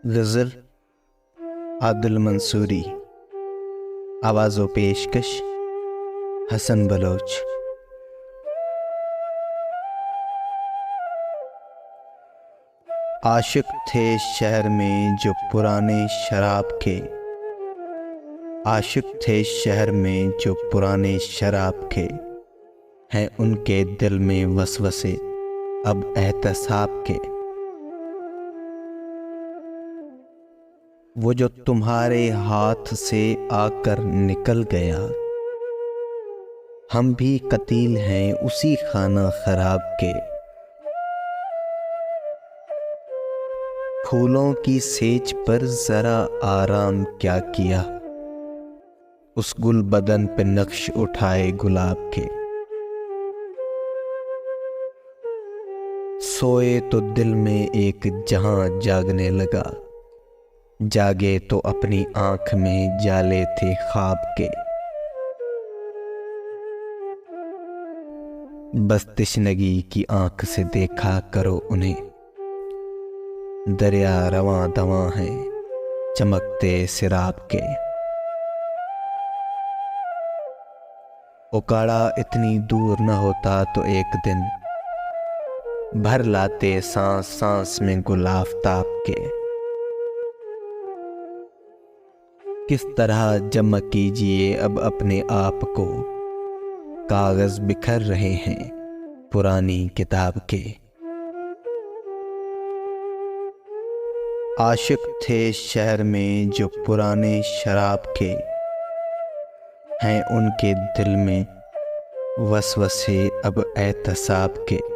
गज़ल आदिल मंसूरी। आवाज़ व पेशकश हसन बलोच। आशिक थे शहर में जो पुराने शराब के, आशिक थे शहर में जो पुराने शराब के, हैं उनके दिल में वसवसे अब एहतसाब के। वो जो तुम्हारे हाथ से आकर निकल गया, हम भी कतील हैं उसी खाना खराब के। फूलों की सेज पर जरा आराम क्या किया, उस गुल बदन पे नक्श उठाए गुलाब के। सोए तो दिल में एक जहां जागने लगा, जागे तो अपनी आंख में जाले थे ख्वाब के। बस तिश्नगी की आंख से देखा करो उन्हें, दरिया रवां दवां है चमकते सिराब के। उकाड़ा इतनी दूर न होता तो एक दिन भर लाते सांस सांस में गुल आफ्ताब के। किस तरह जमा कीजिए अब अपने आप को, कागज बिखर रहे हैं पुरानी किताब के। आशिक थे शहर में जो पुराने शराब के, हैं उनके दिल में वसवसे अब एहतसाब के।